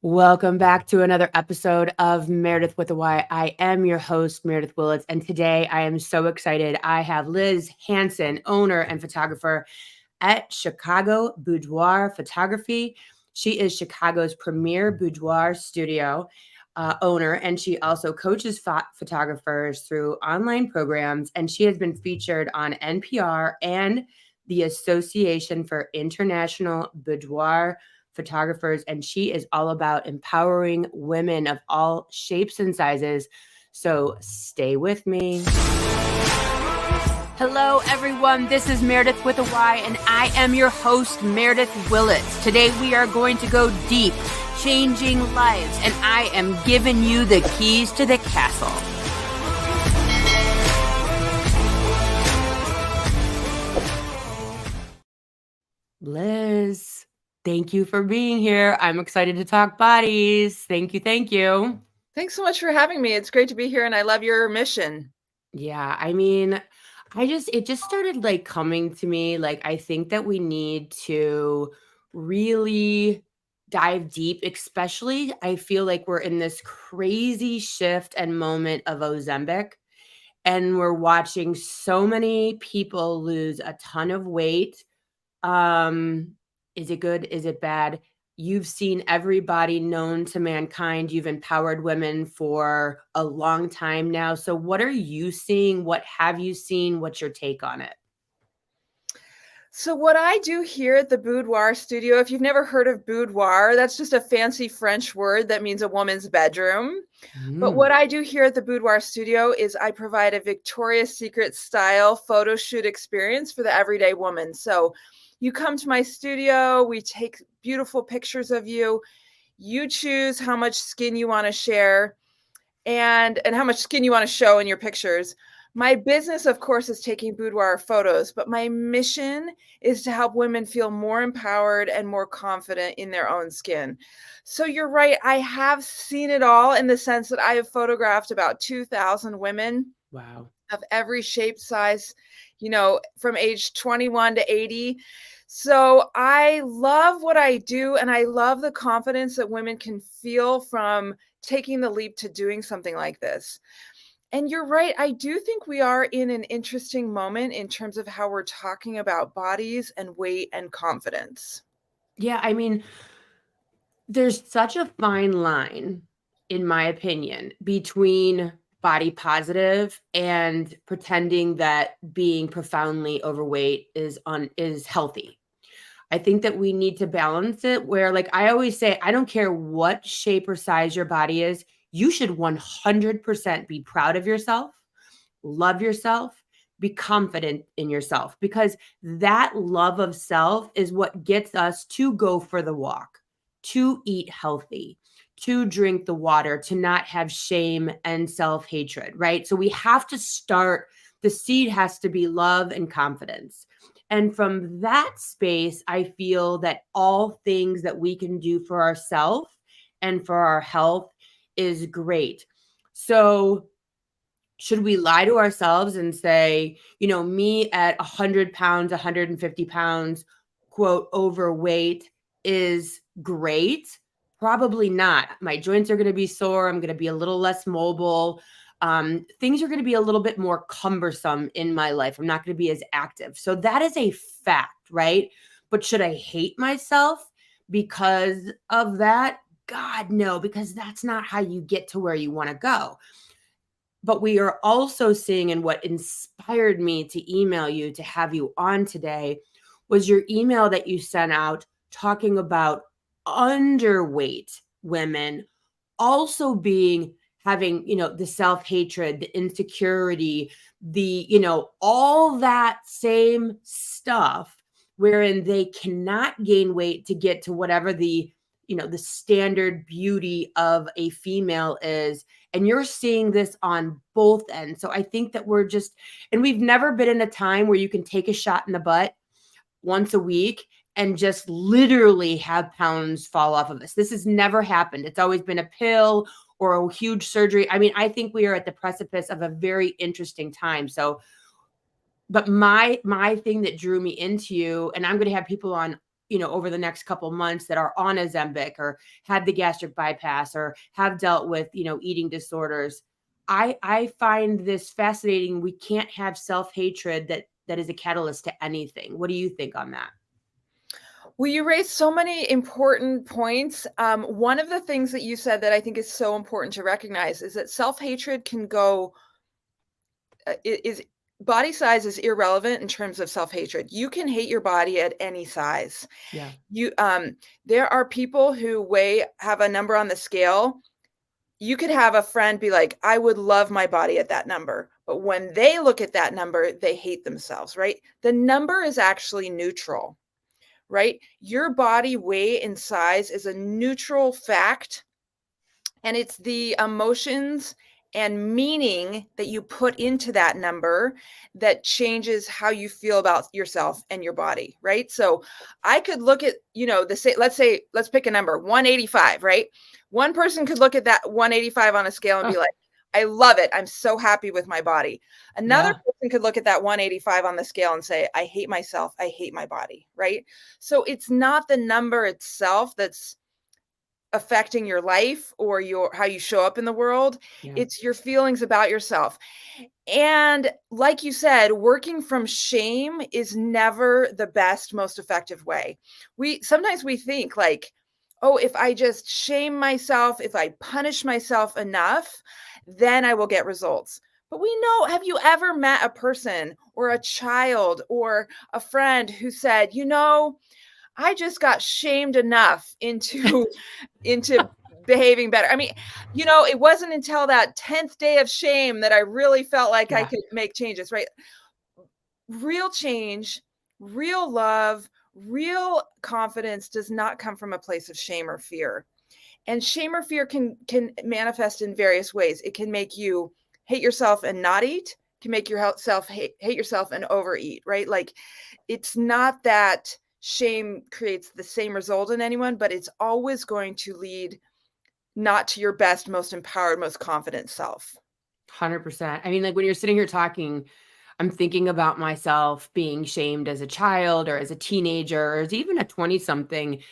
Welcome back to another episode of Meredith with a Y. I am your host, Meredith Willits, and today I am so excited. I have Liz Hansen, owner and photographer at Chicago Boudoir Photography. She is Chicago's premier boudoir studio owner, and she also coaches photographers through online programs, and she has been featured on NPR and the Association for International Boudoir Photographers, and she is all about empowering women of all shapes and sizes. So stay with me. Hello, everyone. This is Meredith with a Y, and I am your host, Meredith Willits. Today, we are going to go deep, changing lives, and I am giving you the keys to the castle. Liz, thank you for being here. I'm excited to talk bodies. Thank you. Thank you. Thanks so much for having me. It's great to be here, and I love your mission. Yeah, I mean, it just started like coming to me. Like, I think that we need to really dive deep, especially I feel like we're in this crazy shift and moment of Ozempic, and we're watching so many people lose a ton of weight. Is it good? Is it bad? You've seen everybody known to mankind. You've empowered women for a long time now. So what are you seeing? What have you seen? What's your take on it? So what I do here at the Boudoir Studio, if you've never heard of boudoir, that's just a fancy French word that means a woman's bedroom. But what I do here at the Boudoir Studio is I provide a Victoria's Secret style photo shoot experience for the everyday woman. So you come to my studio, we take beautiful pictures of you. You choose how much skin you want to share and how much skin you want to show in your pictures. My business, of course, is taking boudoir photos, but my mission is to help women feel more empowered and more confident in their own skin. So you're right. I have seen it all in the sense that I have photographed about 2,000 women. Wow. Of every shape, size, from age 21 to 80. So I love what I do, and I love the confidence that women can feel from taking the leap to doing something like this. And you're right. I do think we are in an interesting moment in terms of how we're talking about bodies and weight and confidence. Yeah, I mean, there's such a fine line, in my opinion, between body positive and pretending that being profoundly overweight is healthy. I think that we need to balance it where, like I always say, I don't care what shape or size your body is. You should 100% be proud of yourself, love yourself, be confident in yourself, because that love of self is what gets us to go for the walk, to eat healthy, to drink the water, to not have shame and self-hatred, right? So we have to start, the seed has to be love and confidence. And from that space, I feel that all things that we can do for ourselves and for our health is great. So should we lie to ourselves and say, me at 100 pounds, 150 pounds, quote, overweight is great? Probably not. My joints are going to be sore. I'm going to be a little less mobile. Things are going to be a little bit more cumbersome in my life. I'm not going to be as active. So that is a fact, right? But should I hate myself because of that? God, no, because that's not how you get to where you want to go. But we are also seeing, and what inspired me to email you to have you on today was your email that you sent out talking about underweight women also having, the self-hatred, the insecurity, the, all that same stuff wherein they cannot gain weight to get to whatever the standard beauty of a female is. And you're seeing this on both ends. So I think that and we've never been in a time where you can take a shot in the butt once a week and just literally have pounds fall off of us. This has never happened. It's always been a pill or a huge surgery. I mean, I think we are at the precipice of a very interesting time. So, but my thing that drew me into you, and I'm going to have people on over the next couple months that are on Ozempic or had the gastric bypass or have dealt with, eating disorders. I find this fascinating. We can't have self-hatred that is a catalyst to anything. What do you think on that? Well, you raised so many important points. One of the things that you said that I think is so important to recognize is that self-hatred can go is body size is irrelevant in terms of self-hatred. You can hate your body at any size. Yeah. There are people who have a number on the scale. You could have a friend be like, I would love my body at that number. But when they look at that number, they hate themselves, right? The number is actually neutral, right? Your body weight and size is a neutral fact. And it's the emotions and meaning that you put into that number that changes how you feel about yourself and your body, right? So I could look at, let's pick a number, 185, right? One person could look at that 185 on a scale and be like, I love it. I'm so happy with my body. Another person could look at that 185 on the scale and say, I hate myself. I hate my body, right? So it's not the number itself that's affecting your life or how you show up in the world. Yeah. It's your feelings about yourself. And like you said, working from shame is never the best, most effective way. Sometimes we think like, oh, if I just shame myself, if I punish myself enough, then I will get results. But we know, have you ever met a person or a child or a friend who said, I just got shamed enough into behaving better. I mean, it wasn't until that 10th day of shame that I really felt like I could make changes, right? Real change, real love, real confidence does not come from a place of shame or fear. And shame or fear can manifest in various ways. It can make you hate yourself and not eat, can make yourself hate yourself and overeat, right? Like, it's not that shame creates the same result in anyone, but it's always going to lead not to your best, most empowered, most confident self. 100%. I mean, like when you're sitting here talking, I'm thinking about myself being shamed as a child or as a teenager or as even a 20-something.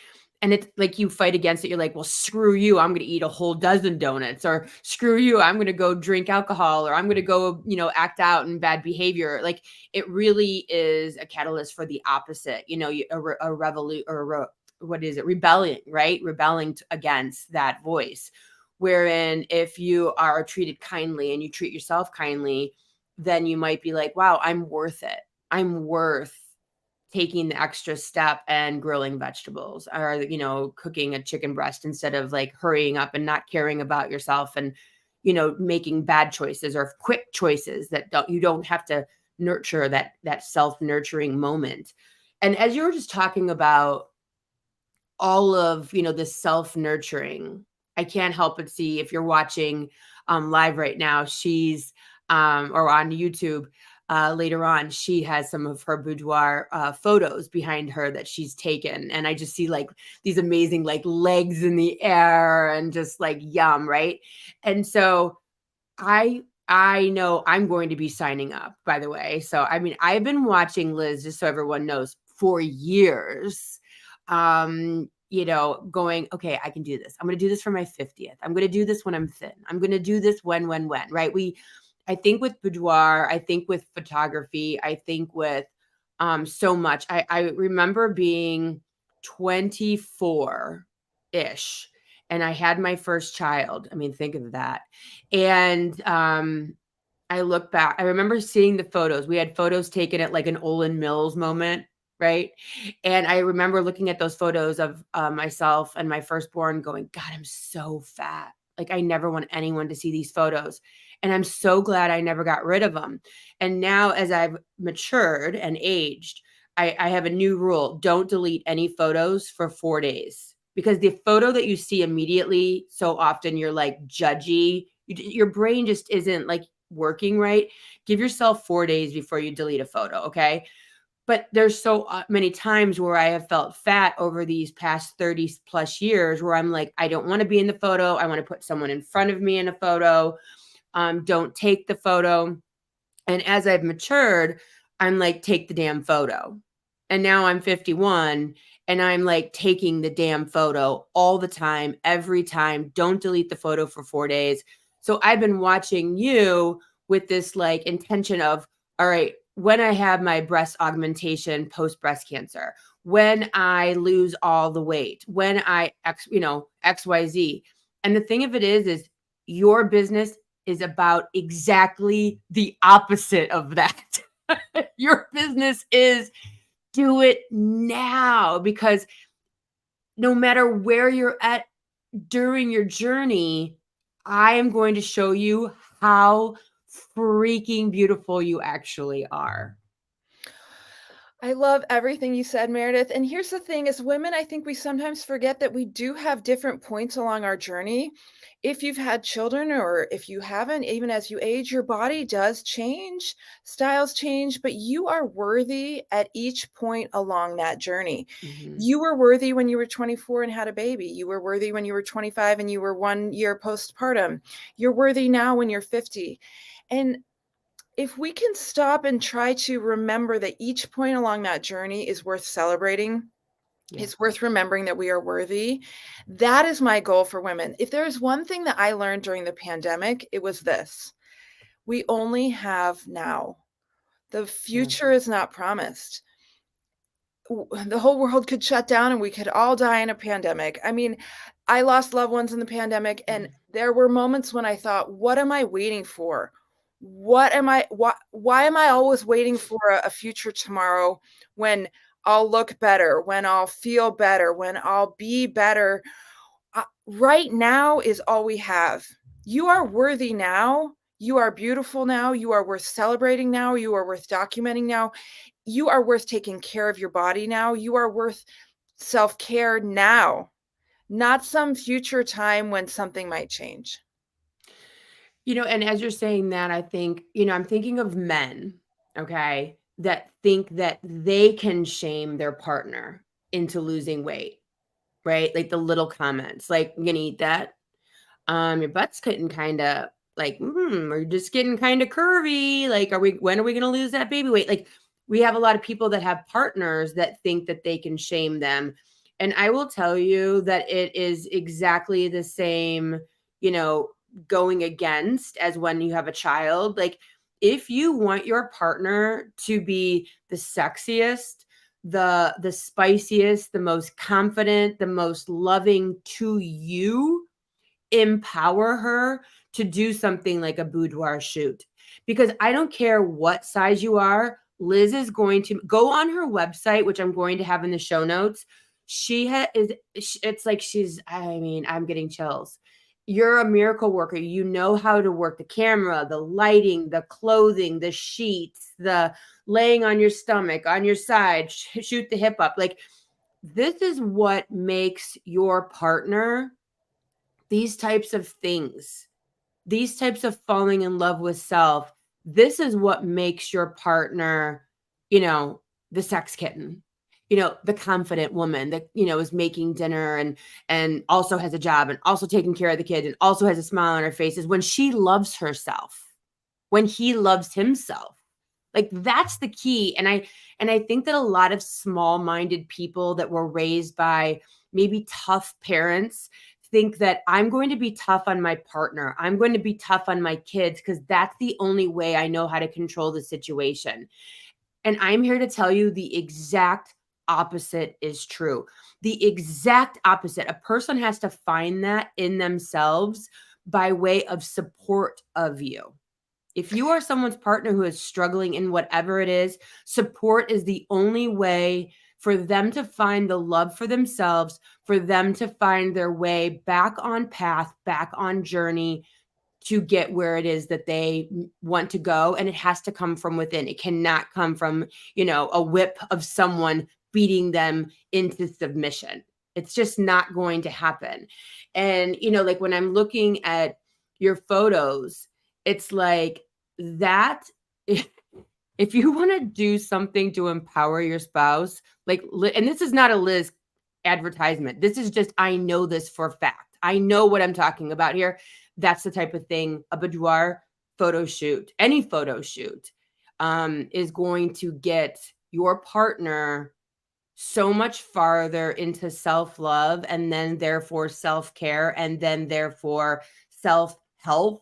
And it's like you fight against it. You're like, well, screw you. I'm going to eat a whole dozen donuts, or screw you. I'm going to go drink alcohol, or I'm going to go, act out in bad behavior. Like it really is a catalyst for the opposite, a revolution or what is it? Rebelling, right? Rebelling against that voice. Wherein if you are treated kindly and you treat yourself kindly, then you might be like, wow, I'm worth it. I'm worth taking the extra step and grilling vegetables or, cooking a chicken breast instead of like hurrying up and not caring about yourself and, making bad choices or quick choices that you don't have to nurture that self-nurturing moment. And as you were just talking about all of, this self-nurturing, I can't help but see if you're watching live right now, she's or on YouTube, later on, she has some of her boudoir photos behind her that she's taken. And I just see like these amazing like legs in the air and just like yum, right? And so I know I'm going to be signing up, by the way. So, I mean, I've been watching Liz, just so everyone knows, for years. Going, okay, I can do this. I'm going to do this for my 50th. I'm going to do this when I'm thin. I'm going to do this when, right? I think with boudoir, I think with photography, I think with so much. I remember being 24-ish and I had my first child. I mean, think of that. And I look back, I remember seeing the photos. We had photos taken at like an Olin Mills moment, right? And I remember looking at those photos of myself and my firstborn going, God, I'm so fat. Like I never want anyone to see these photos. And I'm so glad I never got rid of them. And now as I've matured and aged, I have a new rule. Don't delete any photos for 4 days, because the photo that you see immediately, so often you're like judgy. Your brain just isn't like working right. Give yourself 4 days before you delete a photo. Okay. But there's so many times where I have felt fat over these past 30 plus years where I'm like, I don't want to be in the photo. I want to put someone in front of me in a photo. Don't take the photo. And as I've matured, I'm like, take the damn photo. And now I'm 51 and I'm like taking the damn photo all the time, every time. Don't delete the photo for 4 days. So I've been watching you with this like intention of, all right, when I have my breast augmentation post breast cancer, when I lose all the weight, when I XYZ. And the thing of it is your business is about exactly the opposite of that. Your business is do it now, because no matter where you're at during your journey, I am going to show you how freaking beautiful you actually are. I love everything you said, Meredith. And here's the thing, as women, I think we sometimes forget that we do have different points along our journey. If you've had children or if you haven't, even as you age, your body does change, styles change, but you are worthy at each point along that journey. Mhm. You were worthy when you were 24 and had a baby. You were worthy when you were 25 and you were 1 year postpartum. You're worthy now when you're 50. And if we can stop and try to remember that each point along that journey is worth celebrating, Yeah. it's worth remembering that we are worthy. That is my goal for women. If there's one thing that I learned during the pandemic, it was this: we only have now. The Yeah. future is not promised. The whole world could shut down and we could all die in a pandemic. I mean, I lost loved ones in the pandemic, and Mhm. there were moments when I thought, what am I waiting for? Why am I always waiting for a future tomorrow when I'll look better, when I'll feel better, when I'll be better? Right now is all we have. You are worthy now. You are beautiful now. You are worth celebrating now. You are worth documenting now. You are worth taking care of your body now. You are worth self-care now, not some future time when something might change. And as you're saying that, I think, I'm thinking of men, okay, that think that they can shame their partner into losing weight, right? Like the little comments, like, "You gonna eat that? Your butt's getting kinda like, or you're just getting kinda curvy. Like, when are we gonna lose that baby weight?" Like, we have a lot of people that have partners that think that they can shame them. And I will tell you that it is exactly the same, you know, going against as when you have a child. Like, if you want your partner to be the sexiest, the spiciest, the most confident, the most loving to you, empower her to do something like a boudoir shoot. Because I don't care what size you are, Liz is going to go on her website, which I'm going to have in the show notes. It's like I mean, I'm getting chills. You're a miracle worker. You know how to work the camera, the lighting, the clothing, the sheets, the laying on your stomach, on your side, shoot the hip up. Like, this is what makes your partner these types of things, these types of falling in love with self. This is what makes your partner, the sex kitten, the confident woman that, is making dinner and also has a job and also taking care of the kid and also has a smile on her face, is when she loves herself, when he loves himself. Like, that's the key. And I think that a lot of small-minded people that were raised by maybe tough parents think that I'm going to be tough on my partner. I'm going to be tough on my kids because that's the only way I know how to control the situation. And I'm here to tell you the exact opposite is true. The exact opposite. A person has to find that in themselves by way of support of you. If you are someone's partner who is struggling in whatever it is, support is the only way for them to find the love for themselves, for them to find their way back on path, back on journey to get where it is that they want to go. And it has to come from within. It cannot come from, a whip of someone beating them into submission. It's just not going to happen. And, like when I'm looking at your photos, it's like that. If you want to do something to empower your spouse, like, and this is not a Liz advertisement. This is just, I know this for a fact. I know what I'm talking about here. That's the type of thing a boudoir photo shoot, any photo shoot, is going to get your partner so much farther into self-love, and then therefore self-care, and then therefore self-health.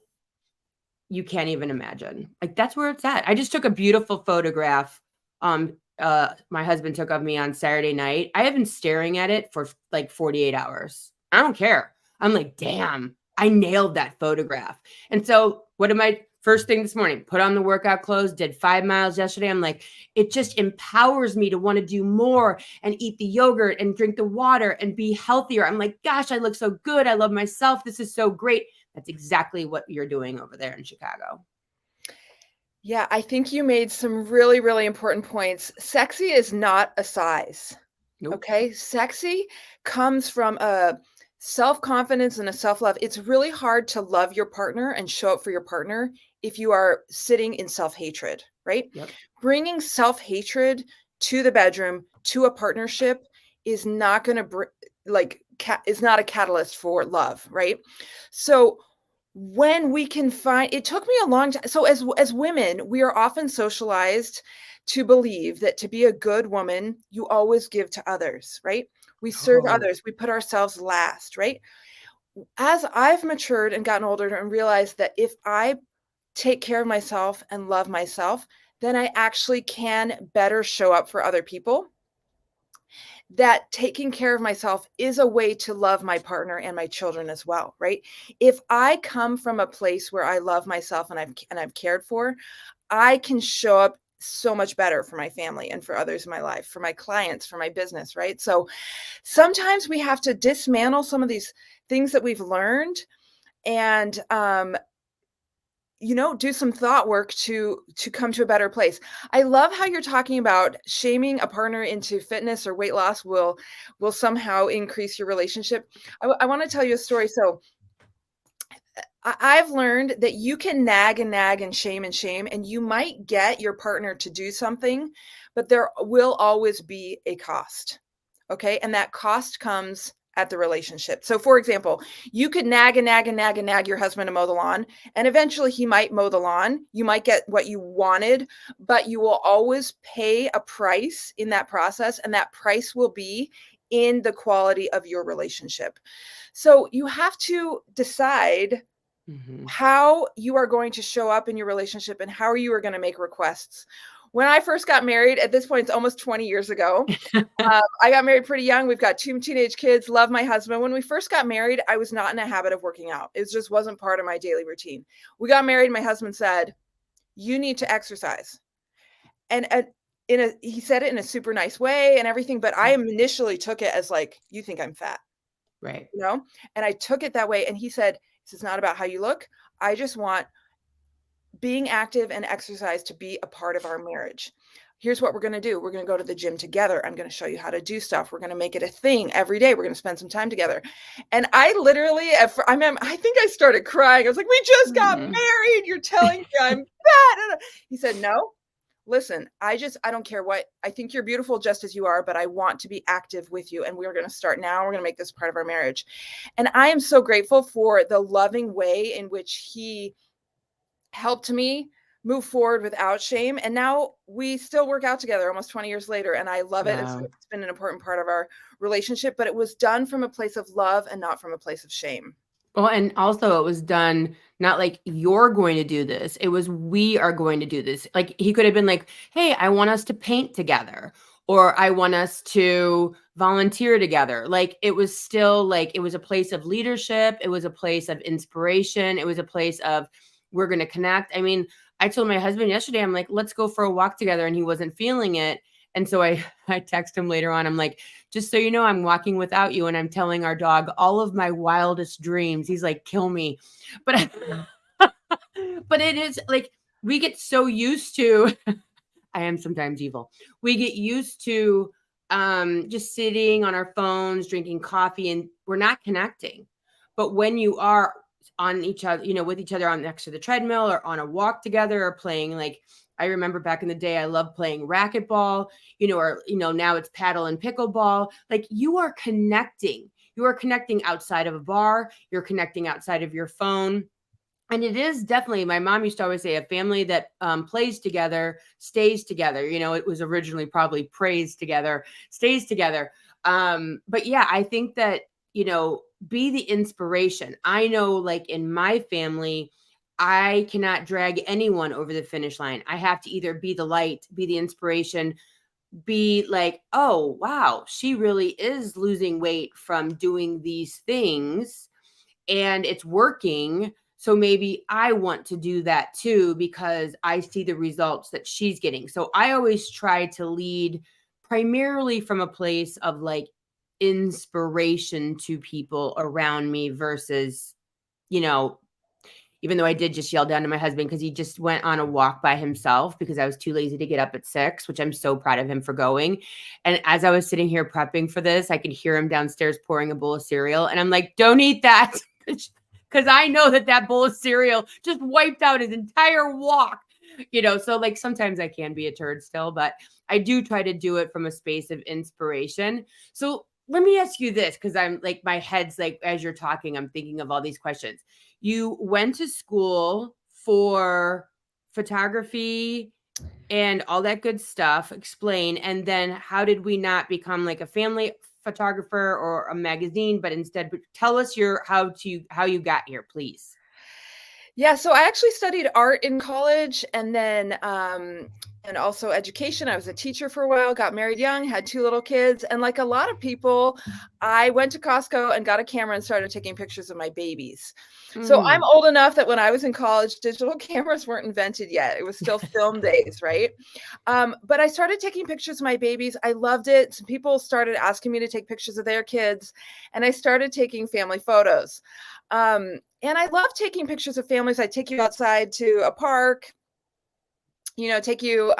You can't even imagine. Like, that's where it's at. I just took a beautiful photograph. My husband took of me on Saturday night. I have been staring at it for like 48 hours. I don't care. I'm like, damn, I nailed that photograph. And so, what am I? First thing this morning, put on the workout clothes, did 5 miles yesterday. I'm like, it just empowers me to want to do more and eat the yogurt and drink the water and be healthier. I'm like, gosh, I look so good. I love myself. This is so great. That's exactly what you're doing over there in Chicago. Yeah, I think you made some really, really important points. Sexy is not a size. Nope. Okay? Sexy comes from a self-confidence and a self-love. It's really hard to love your partner and show up for your partner if you are sitting in self-hatred, right? Yep. Bringing self-hatred to the bedroom, to a partnership is not going to is not a catalyst for love, right? So when we can find, it took me a long time. So as women, we are often socialized to believe that to be a good woman, you always give to others, right? We serve Oh. others, we put ourselves last, right? As I've matured and gotten older and realized that if I take care of myself and love myself, then I actually can better show up for other people. That taking care of myself is a way to love my partner and my children as well, right? If I come from a place where I love myself and I'm cared for, I can show up so much better for my family and for others in my life, for my clients, for my business, right? So sometimes we have to dismantle some of these things that we've learned and do some thought work to come to a better place. I love how you're talking about shaming a partner into fitness or weight loss will somehow increase your relationship. I want to tell you a story. So I've learned that you can nag and nag and shame, and you might get your partner to do something, but there will always be a cost. Okay. And that cost comes at the relationship. So, for example, you could nag and nag and nag and nag your husband to mow the lawn, and eventually he might mow the lawn. You might get what you wanted, but you will always pay a price in that process, and that price will be in the quality of your relationship. So, you have to decide how you are going to show up in your relationship and how you are going to make requests. When I first got married, at this point, it's almost 20 years ago. I got married pretty young. We've got 2 teenage kids, love my husband. When we first got married, I was not in a habit of working out. It just wasn't part of my daily routine. We got married, my husband said, "You need to exercise." And he said it in a super nice way and everything, but I initially took it as like, "You think I'm fat." Right. And I took it that way. And he said, "This is not about how you look. I just want being active and exercise to be a part of our marriage. Here's what we're going to do. We're going to go to the gym together. I'm going to show you how to do stuff. We're going to make it a thing every day. We're going to spend some time together." And I literally, I think I started crying. I was like, "We just got married. You're telling me I'm fat." He said, "No, listen, I don't care what, I think you're beautiful just as you are, but I want to be active with you. And we're going to start now. We're going to make this part of our marriage." And I am so grateful for the loving way in which he helped me move forward without shame. And now we still work out together almost 20 years later. And I love it. Wow. It's been an important part of our relationship, but it was done from a place of love and not from a place of shame. Well, and also it was done not like you're going to do this. It was we are going to do this. Like he could have been like, "Hey, I want us to paint together," or "I want us to volunteer together." Like it was still like it was a place of leadership. It was a place of inspiration. It was a place of we're going to connect. I mean, I told my husband yesterday, I'm like, "Let's go for a walk together," and he wasn't feeling it. And so I text him later on. I'm like, "Just so you know, I'm walking without you and I'm telling our dog all of my wildest dreams." He's like, "Kill me." But but it is like we get so used to I am sometimes evil. We get used to just sitting on our phones, drinking coffee, and we're not connecting. But when you are on each other, with each other on next to the treadmill or on a walk together or playing, like I remember back in the day, I loved playing racquetball, or now it's paddle and pickleball. Like you are connecting. You are connecting outside of a bar. You're connecting outside of your phone. And it is definitely, my mom used to always say, a family that plays together stays together. You know, it was originally probably prays together, stays together. But yeah, I think that, you know, be the inspiration. I know, like in my family, I cannot drag anyone over the finish line. I have to either be the light, be the inspiration, be like, oh, wow, she really is losing weight from doing these things and it's working. So maybe I want to do that too because I see the results that she's getting. So I always try to lead primarily from a place of like inspiration to people around me versus, you know, even though I did just yell down to my husband because he just went on a walk by himself because I was too lazy to get up at 6, which I'm so proud of him for going. And as I was sitting here prepping for this, I could hear him downstairs pouring a bowl of cereal. And I'm like, don't eat that. Because I know that bowl of cereal just wiped out his entire walk. You know, so like sometimes I can be a turd still, but I do try to do it from a space of inspiration. So let me ask you this, because I'm like, my head's like, as you're talking, I'm thinking of all these questions. You went to school for photography and all that good stuff. Explain. And then how did we not become like a family photographer or a magazine, but instead tell us how you got here, please. Yeah, so I actually studied art in college and then and also education. I was a teacher for a while, got married young, had 2 little kids, and like a lot of people, I went to Costco and got a camera and started taking pictures of my babies. So I'm Mm, old enough that when I was in college, digital cameras weren't invented yet. It was still film days, right? But I started taking pictures of my babies. I loved it. Some people started asking me to take pictures of their kids, and I started taking family photos. And I love taking pictures of families. I take you outside to a park, take you,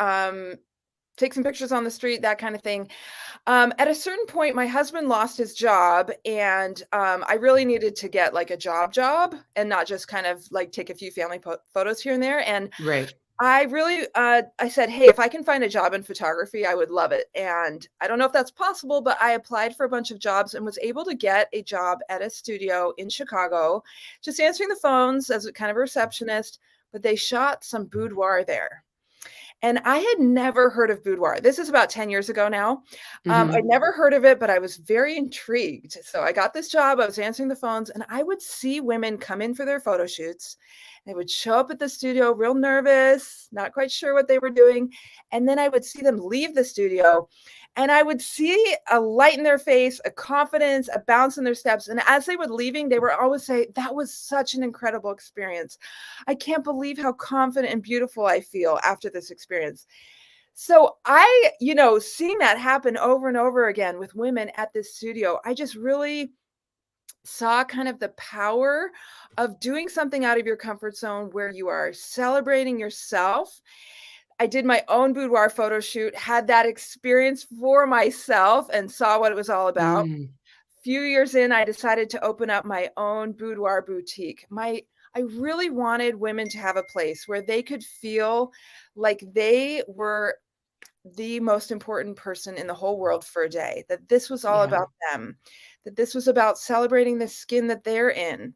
take some pictures on the street, that kind of thing. At a certain point, my husband lost his job, and I really needed to get like a job and not just kind of like take a few family photos here and there. And right. I really, I said, hey, if I can find a job in photography, I would love it. And I don't know if that's possible, but I applied for a bunch of jobs and was able to get a job at a studio in Chicago, just answering the phones as a kind of a receptionist. But they shot some boudoir there. And I had never heard of boudoir. This is about 10 years ago now. I'd Mm-hmm. never heard of it, but I was very intrigued. So I got this job. I was answering the phones, and I would see women come in for their photo shoots. They would show up at the studio real nervous, not quite sure what they were doing. And then I would see them leave the studio, and I would see a light in their face, a confidence, a bounce in their steps. And as they were leaving, they would always say, that was such an incredible experience. I can't believe how confident and beautiful I feel after this experience. So seeing that happen over and over again with women at this studio, I just really saw kind of the power of doing something out of your comfort zone where you are celebrating yourself. I did my own boudoir photo shoot, had that experience for myself and saw what it was all about. Mm, Few years in, I decided to open up my own boudoir boutique. I really wanted women to have a place where they could feel like they were the most important person in the whole world for a day, that this was all yeah. about them, that this was about celebrating the skin that they're in.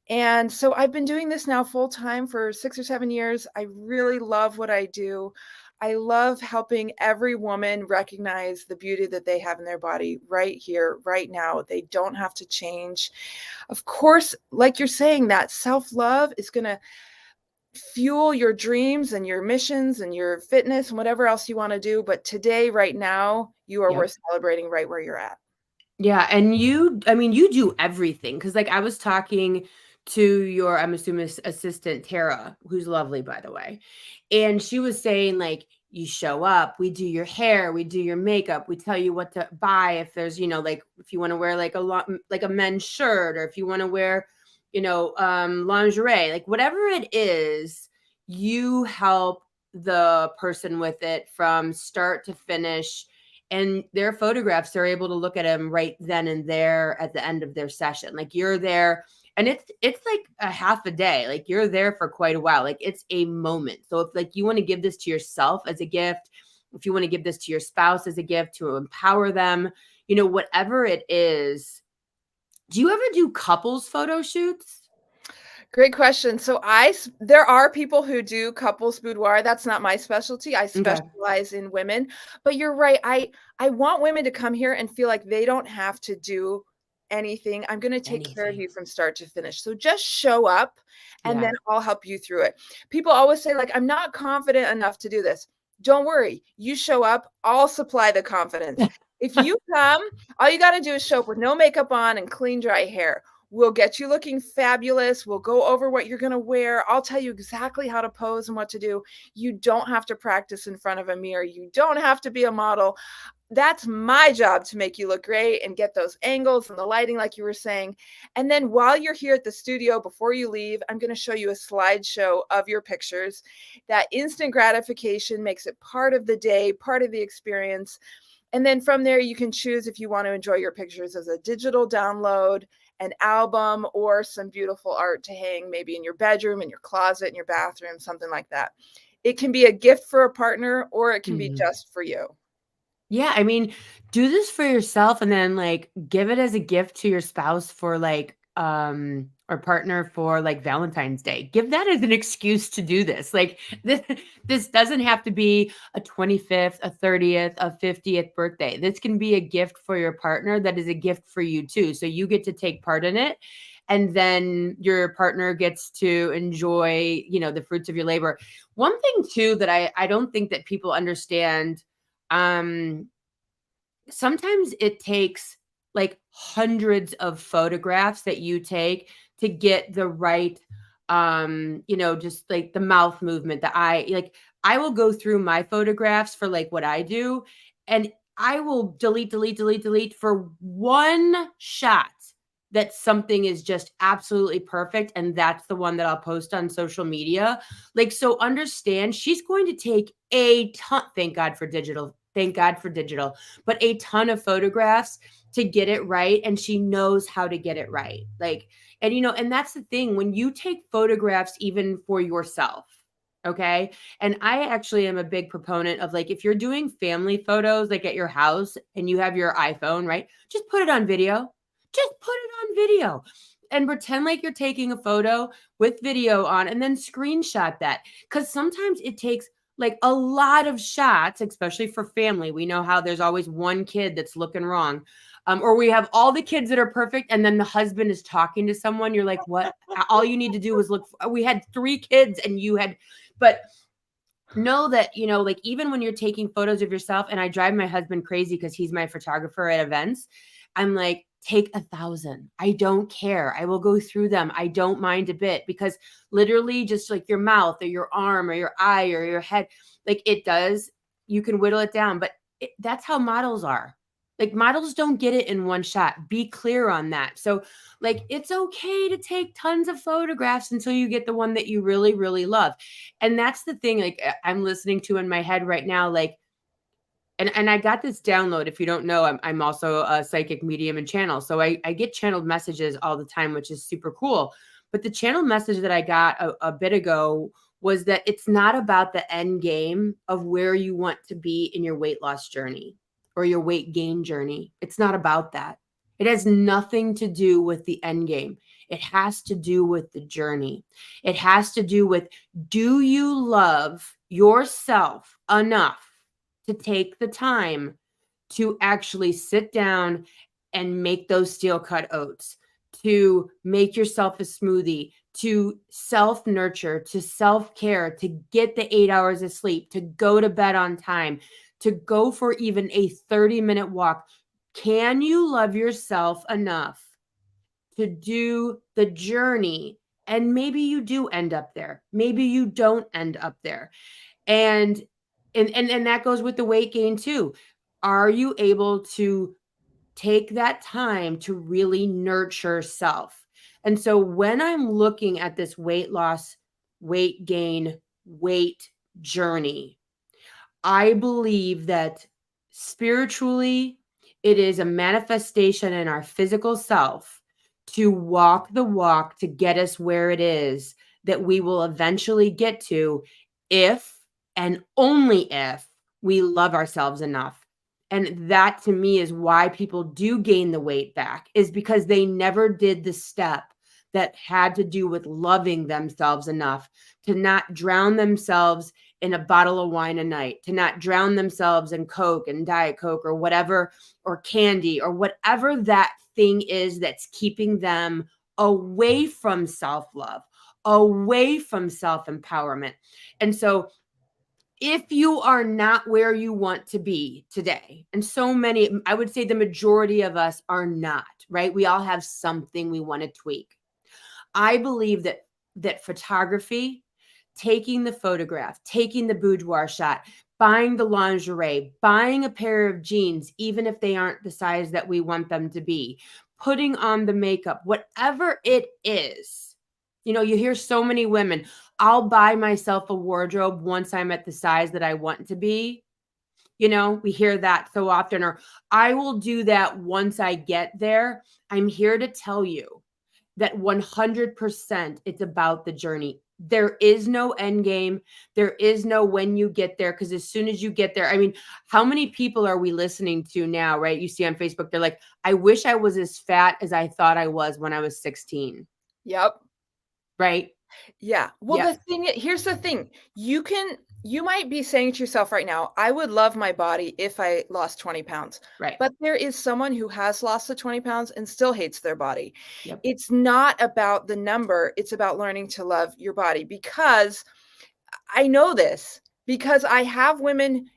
And so I've been doing this now full time for 6 or 7 years. I really love what I do. I love helping every woman recognize the beauty that they have in their body right here, right now. They don't have to change. Of course, like you're saying, that self-love is going to fuel your dreams and your missions and your fitness and whatever else you want to do. But today, right now, you are Yep. worth celebrating right where you're at. Yeah, and I mean, you do everything because, like, I was talking to your, I'm assuming, assistant Tara, who's lovely, by the way, and she was saying, like, you show up, we do your hair, we do your makeup, we tell you what to buy if there's, like, if you want to wear like like a men's shirt, or if you want to wear, lingerie, like whatever it is, you help the person with it from start to finish, and their photographs, they're able to look at them right then and there at the end of their session. Like you're there, and it's like a half a day. Like you're there for quite a while. Like it's a moment. So if like you want to give this to yourself as a gift, if you want to give this to your spouse as a gift to empower them, whatever it is. Do you ever do couples photo shoots? Great question. So there are people who do couples boudoir. That's not my specialty. I Okay. specialize in women. But you're right. I want women to come here and feel like they don't have to do anything. I'm going to take care of Anything. you from start to finish. So just show up and Yeah. then I'll help you through it. People always say like I'm not confident enough to do this. Don't worry. You show up, I'll supply the confidence. If you come, all you got to do is show up with no makeup on and clean dry hair. We'll get you looking fabulous. We'll go over what you're going to wear. I'll tell you exactly how to pose and what to do. You don't have to practice in front of a mirror. You don't have to be a model. That's my job to make you look great and get those angles and the lighting, like you were saying. And then while you're here at the studio, before you leave, I'm going to show you a slideshow of your pictures. That instant gratification makes it part of the day, part of the experience. And then from there, you can choose if you want to enjoy your pictures as a digital download, an album, or some beautiful art to hang maybe in your bedroom, in your closet, in your bathroom, something like that. It can be a gift for a partner or it can be Mhm. just for you. Yeah, I mean, do this for yourself and then, like, give it as a gift to your spouse for, like, or partner for, like, Valentine's Day. Give that as an excuse to do this. Like, this doesn't have to be a 25th, a 30th, a 50th birthday. This can be a gift for your partner that is a gift for you too. So you get to take part in it, and then your partner gets to enjoy, the fruits of your labor. One thing too that I don't think that people understand, um, sometimes it takes like hundreds of photographs that you take to get the right, just like the mouth movement, the eye. Like, I will go through my photographs for like what I do, and I will delete, delete, delete, delete for one shot that something is just absolutely perfect, and that's the one that I'll post on social media. Like, so understand, she's going to take a ton, thank God for digital, but a ton of photographs to get it right, and she knows how to get it right. Like, and that's the thing, when you take photographs even for yourself, okay? And I actually am a big proponent of, like, if you're doing family photos like at your house and you have your iPhone, right? Just put it on video. Just put it on video and pretend like you're taking a photo with video on, and then screenshot that, cuz sometimes it takes like a lot of shots, especially for family. We know how there's always one kid that's looking wrong. Or we have all the kids that are perfect, and then the husband is talking to someone. You're like, what? All you need to do was look. We had 3 kids, and you had, but know that, like, even when you're taking photos of yourself, and I drive my husband crazy because he's my photographer at events. I'm like, take 1,000. I don't care. I will go through them. I don't mind a bit, because literally just like your mouth or your arm or your eye or your head, like, you can whittle it down, but that's how models are. Like, models don't get it in one shot. Be clear on that. So, like, it's okay to take tons of photographs until you get the one that you really, really love. And that's the thing, like, I'm listening to in my head right now, like, and I got this download. If you don't know, I'm also a psychic medium and channel. So I get channeled messages all the time, which is super cool. But the channel message that I got a bit ago was that it's not about the end game of where you want to be in your weight loss journey or your weight gain journey. It's not about that. It has nothing to do with the end game. It has to do with the journey. It has to do with, do you love yourself enough to take the time to actually sit down and make those steel cut oats, to make yourself a smoothie, to self nurture, to self care, to get the 8 hours of sleep, to go to bed on time, to go for even a 30-minute walk? Can you love yourself enough to do the journey? And maybe you do end up there. Maybe you don't end up there. And and that goes with the weight gain too. Are you able to take that time to really nurture self? And so when I'm looking at this weight loss, weight gain, weight journey, I believe that spiritually, it is a manifestation in our physical self to walk the walk to get us where it is that we will eventually get to, if and only if we love ourselves enough. And that to me is why people do gain the weight back, is because they never did the step that had to do with loving themselves enough to not drown themselves in a bottle of wine a night, to not drown themselves in Coke and Diet Coke or whatever, or candy or whatever that thing is that's keeping them away from self-love, away from self-empowerment. And so if you are not where you want to be today, and so many, I would say the majority of us are not, right? We all have something we want to tweak. I believe that photography, taking the photograph, taking the boudoir shot, buying the lingerie, buying a pair of jeans, even if they aren't the size that we want them to be, putting on the makeup, whatever it is. You know, you hear so many women, I'll buy myself a wardrobe once I'm at the size that I want to be. You know, we hear that so often, or I will do that once I get there. I'm here to tell you that 100% it's about the journey. There is no end game. There is no when you get there, because as soon as you get there, I mean, how many people are we listening to now, right? You see on Facebook, they're like, I wish I was as fat as I thought I was when I was 16. Yep. Right? Yeah. Well, Yeah. here's the thing. You might be saying to yourself right now, I would love my body if I lost 20 pounds. Right. But there is someone who has lost the 20 pounds and still hates their body. Yep. It's not about the number. It's about learning to love your body, because I know this, because I have women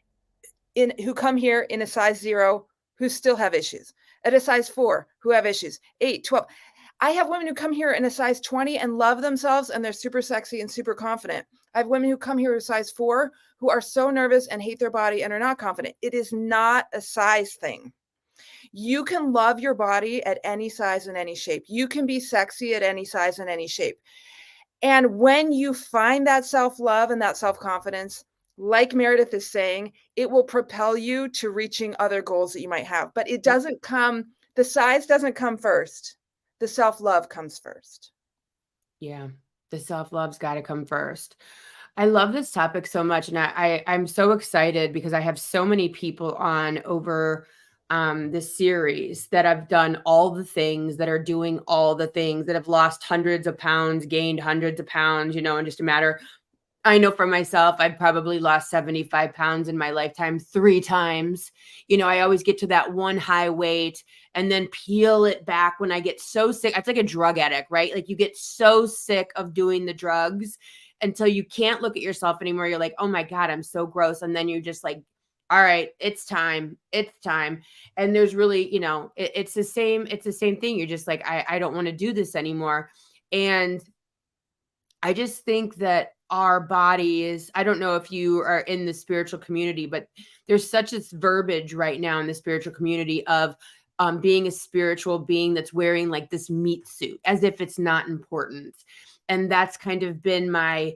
who come here in a size 0 who still have issues, at a size 4 who have issues, 8, 12. I have women who come here in a size 20 and love themselves and they're super sexy and super confident. I have women who come here with size 4 who are so nervous and hate their body and are not confident. It is not a size thing. You can love your body at any size and any shape. You can be sexy at any size and any shape. And when you find that self-love and that self-confidence, like Meredith is saying, it will propel you to reaching other goals that you might have. But it doesn't come, the size doesn't come first. The self-love comes first. Yeah. The self-love's got to come first. I love this topic so much. And I'm so excited because I have so many people on over this series that have done all the things, that are doing all the things, that have lost hundreds of pounds, gained hundreds of pounds, you know, in just a matter. I know for myself, I've probably lost 75 pounds in my lifetime 3 times. You know, I always get to that one high weight and then peel it back when I get so sick. It's like a drug addict, right? Like you get so sick of doing the drugs until you can't look at yourself anymore. You're like, oh my God, I'm so gross. And then you're just like, all right, it's time. It's time. And there's really, you know, it's the same thing. You're just like, I don't want to do this anymore. And I just think that our bodies, I don't know if you are in the spiritual community, but there's such this verbiage right now in the spiritual community of being a spiritual being that's wearing like this meat suit as if it's not important. And that's kind of been my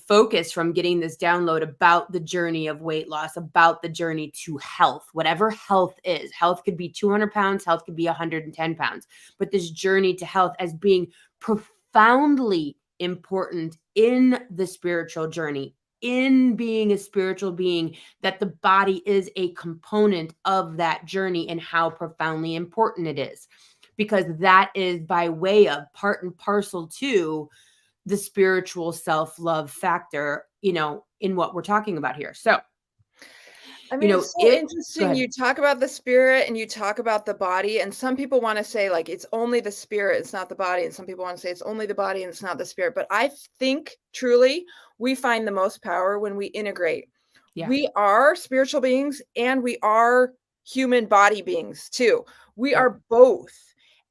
focus from getting this download about the journey of weight loss, about the journey to health, whatever health is. Health could be 200 pounds, health could be 110 pounds, but this journey to health as being profoundly important in the spiritual journey, in being a spiritual being, that the body is a component of that journey and how profoundly important it is, because that is by way of part and parcel to the spiritual self-love factor, you know, in what we're talking about here. So, I mean, you know, it's so interesting. You talk about the spirit and you talk about the body, and some people want to say like it's only the spirit, it's not the body, and some people want to say it's only the body and it's not the spirit. But I think truly we find the most power when we integrate. Yeah. We are spiritual beings and we are human body beings too. We are both.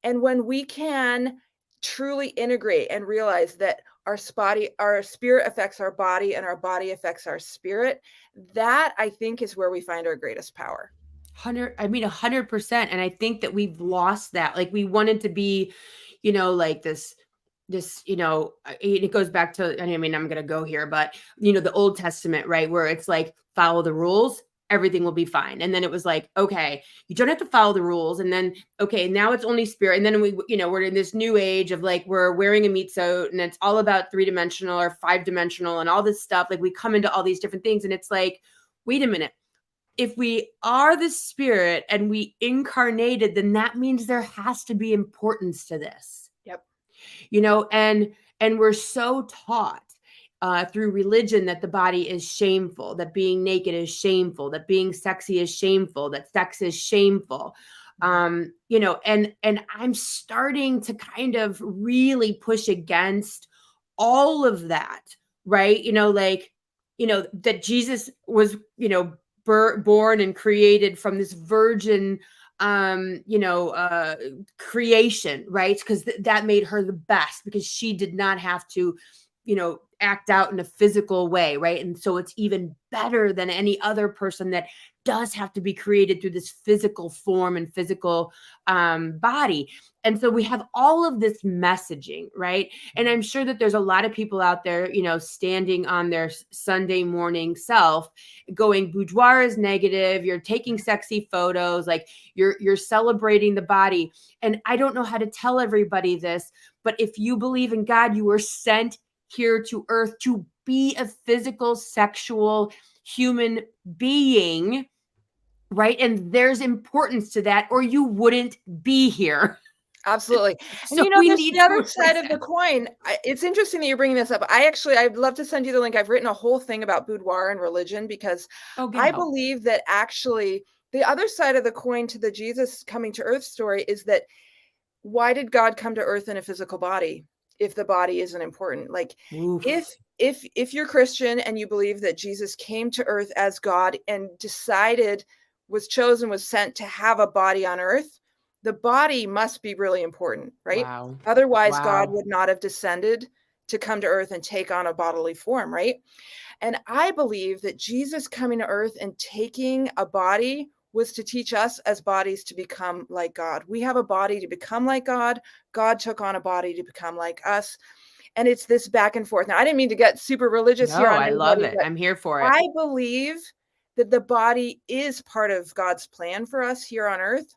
And when we can truly integrate and realize that our spirit affects our body and our body affects our spirit, that I think is where we find our greatest power. 100%. And I think that we've lost that. Like we wanted to be, you know, like this, you know, it goes back to, I mean, I'm going to go here, but you know, the Old Testament, right? Where it's like, follow the rules, everything will be fine. And then it was like, okay, you don't have to follow the rules. And then, okay, now it's only spirit. And then we, you know, we're in this new age of like, we're wearing a meat suit and it's all about 3-dimensional or 5-dimensional and all this stuff. Like we come into all these different things and it's like, wait a minute. If we are the spirit and we incarnated, then that means there has to be importance to this. Yep. And we're so taught through religion that the body is shameful, that being naked is shameful, that being sexy is shameful, that sex is shameful. And I'm starting to kind of really push against all of that, right? That Jesus was, born and created from this virgin creation, right? Because that made her the best, because she did not have to act out in a physical way, right? And so it's even better than any other person that does have to be created through this physical form and physical body. And so we have all of this messaging, right? And I'm sure that there's a lot of people out there, standing on their Sunday morning self going, boudoir is negative, you're taking sexy photos, like you're celebrating the body. And I don't know how to tell everybody this, but if you believe in God, you were sent here to earth to be a physical, sexual human being, right? And there's importance to that, or you wouldn't be here. Absolutely. And So we there's need the to other embrace side of the that. coin. It's interesting that you're bringing this up. I'd love to send you the link. I've written a whole thing about boudoir and religion, because Oh, get I help. believe that actually the other side of the coin to the Jesus coming to earth story is that, why did God come to earth in a physical body if the body isn't important? Like, if Oof. if you're Christian and you believe that Jesus came to earth as God and was chosen, was sent to have a body on earth, the body must be really important, right? Wow. Otherwise, God Wow. would not have descended to come to earth and take on a bodily form, right? And I believe that Jesus coming to earth and taking a body was to teach us as bodies to become like God. We have a body to become like God. God took on a body to become like us. And it's this back and forth. Now, I didn't mean to get super religious here No, on I love everybody, it. but I'm here for it. I believe that the body is part of God's plan for us here on earth,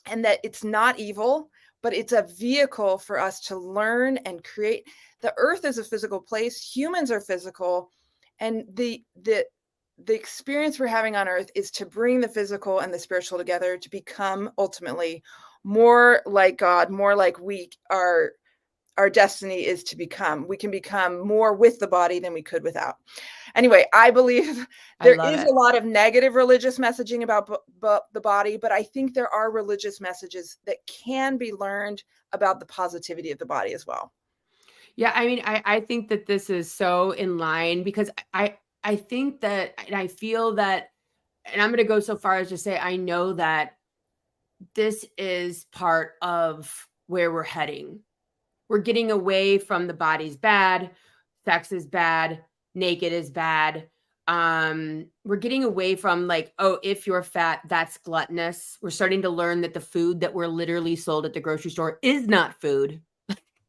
and that it's not evil, but it's a vehicle for us to learn and create. The earth is a physical place, humans are physical, and the experience we're having on earth is to bring the physical and the spiritual together to become ultimately more like God, more like our destiny is to become. We can become more with the body than we could without. Anyway, I believe I there love is it. a lot of negative religious messaging about the body, but I think there are religious messages that can be learned about the positivity of the body as well. Yeah, I mean, I think that this is so in line, because I think that, and I feel that, and I'm going to go so far as to say I know that this is part of where we're heading. We're getting away from the body's bad, sex is bad, naked is bad. We're getting away from, like, oh, if you're fat, that's gluttonous. We're starting to learn that the food that we're literally sold at the grocery store is not food.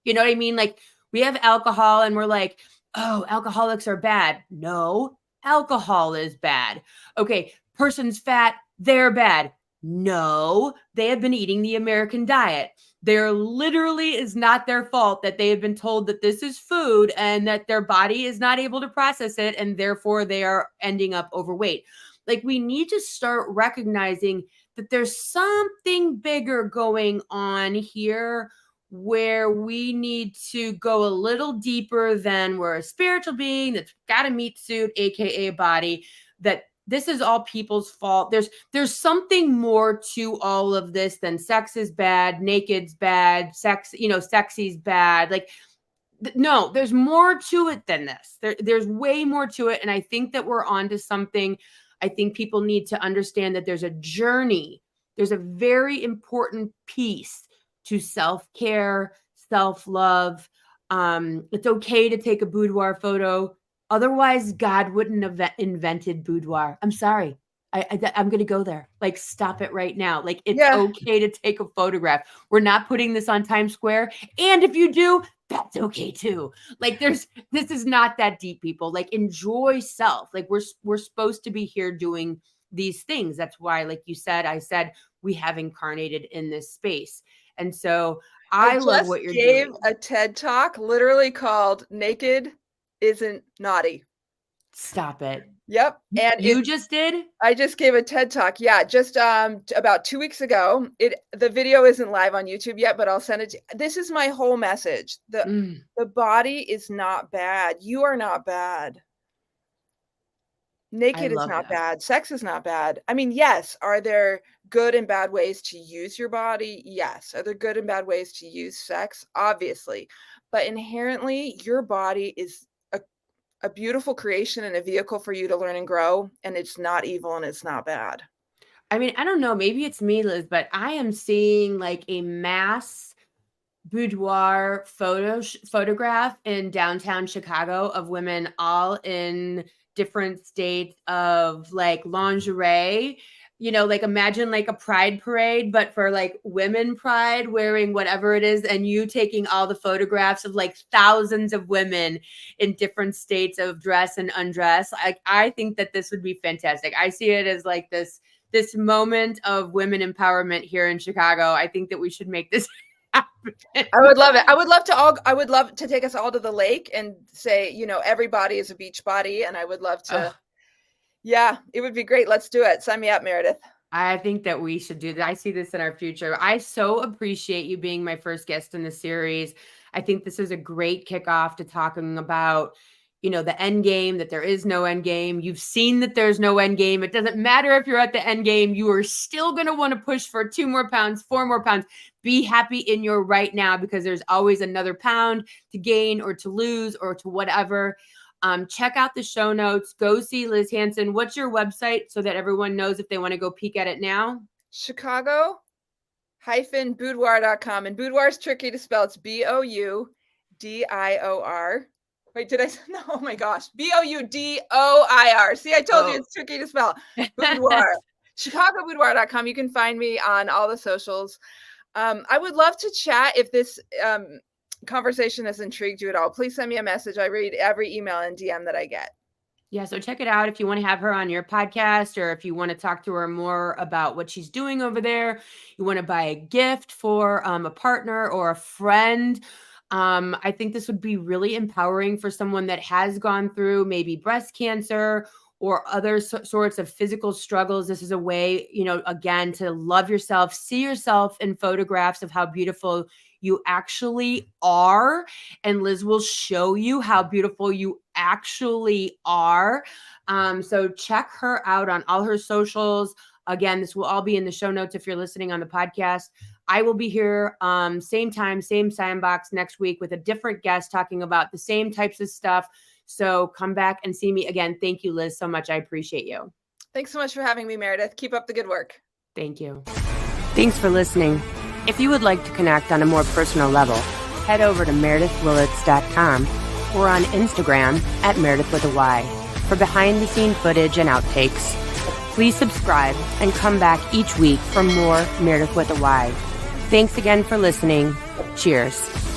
You know what I mean? Like, we have alcohol and we're like, oh, alcoholics are bad. No, alcohol is bad. Okay, person's fat, they're bad. No, they have been eating the American diet. There literally is not their fault that they have been told that this is food and that their body is not able to process it, and therefore they are ending up overweight. Like, we need to start recognizing that there's something bigger going on here, where we need to go a little deeper than we're a spiritual being that's got a meat suit, aka a body, that this is all people's fault. There's something more to all of this than sex is bad, naked's bad, sexy's bad. Like, no, there's more to it than this. There's way more to it. And I think that we're on to something. I think people need to understand that there's a journey. There's a very important piece to self-care, self-love. It's okay to take a boudoir photo. Otherwise, God wouldn't have invented boudoir. I'm sorry. I'm going to go there. Like, stop it right now. Like, it's Yeah. okay to take a photograph. We're not putting this on Times Square. And if you do, that's okay too. Like, this is not that deep, people. Like, enjoy self. Like, we're supposed to be here doing these things. That's why, like you said, I said we have incarnated in this space. And so I I love just what you're gave doing. a TED talk literally called Naked Isn't Naughty. Stop it. Yep. And You just did? I just gave a TED Talk. Yeah, just about 2 weeks ago. The video isn't live on YouTube yet, but I'll send it to this is my whole message. The body is not bad. You are not bad. I Naked is love not that. bad. Sex is not bad. I mean, yes, are there good and bad ways to use your body? Yes. Are there good and bad ways to use sex? Obviously. But inherently, your body is a beautiful creation and a vehicle for you to learn and grow, and it's not evil and it's not bad. I mean, I don't know, maybe it's me, Liz, but I am seeing like a mass boudoir photograph in downtown Chicago of women all in different states of like lingerie. You know, like imagine like a pride parade, but for like women pride wearing whatever it is, and you taking all the photographs of like thousands of women in different states of dress and undress. I think that this would be fantastic. I see it as like this moment of women empowerment here in Chicago. I think that we should make this happen. I would love it. I would love to take us all to the lake and say, you know, every body is a beach body. And I would love to, yeah, it would be great. Let's do it. Sign me up, Meredith. I think that we should do that. I see this in our future. I so appreciate you being my first guest in the series. I think this is a great kickoff to talking about, you know, the end game, that there is no end game. You've seen that there's no end game. It doesn't matter if you're at the end game. You are still going to want to push for 2 more pounds, 4 more pounds. Be happy in your right now, because there's always another pound to gain or to lose or to whatever. Check out the show notes. Go see Liz Hansen. What's your website so that everyone knows if they want to go peek at it now? Chicago-boudoir.com. And boudoir is tricky to spell. It's Boudior. Wait, did I? No, oh my gosh. Boudoir. See, I told you it's tricky to spell. Boudoir. Chicago-boudoir.com. You can find me on all the socials. I would love to chat if this conversation has intrigued you at all. Please send me a message. I read every email and DM that I get. Yeah, so check it out if you want to have her on your podcast, or if you want to talk to her more about what she's doing over there. You want to buy a gift for a partner or a friend. I think this would be really empowering for someone that has gone through maybe breast cancer or other sorts of physical struggles. This is a way, you know, again, to love yourself, see yourself in photographs of how beautiful you actually are. And Liz will show you how beautiful you actually are. So check her out on all her socials. Again, this will all be in the show notes if you're listening on the podcast. I will be here same time, same sandbox next week with a different guest talking about the same types of stuff. So come back and see me again. Thank you, Liz, so much. I appreciate you. Thanks so much for having me, Meredith. Keep up the good work. Thank you. Thanks for listening. If you would like to connect on a more personal level, head over to meredithwillits.com or on Instagram at Meredith with a Y for behind-the-scene footage and outtakes. Please subscribe and come back each week for more Meredith with a Y. Thanks again for listening. Cheers.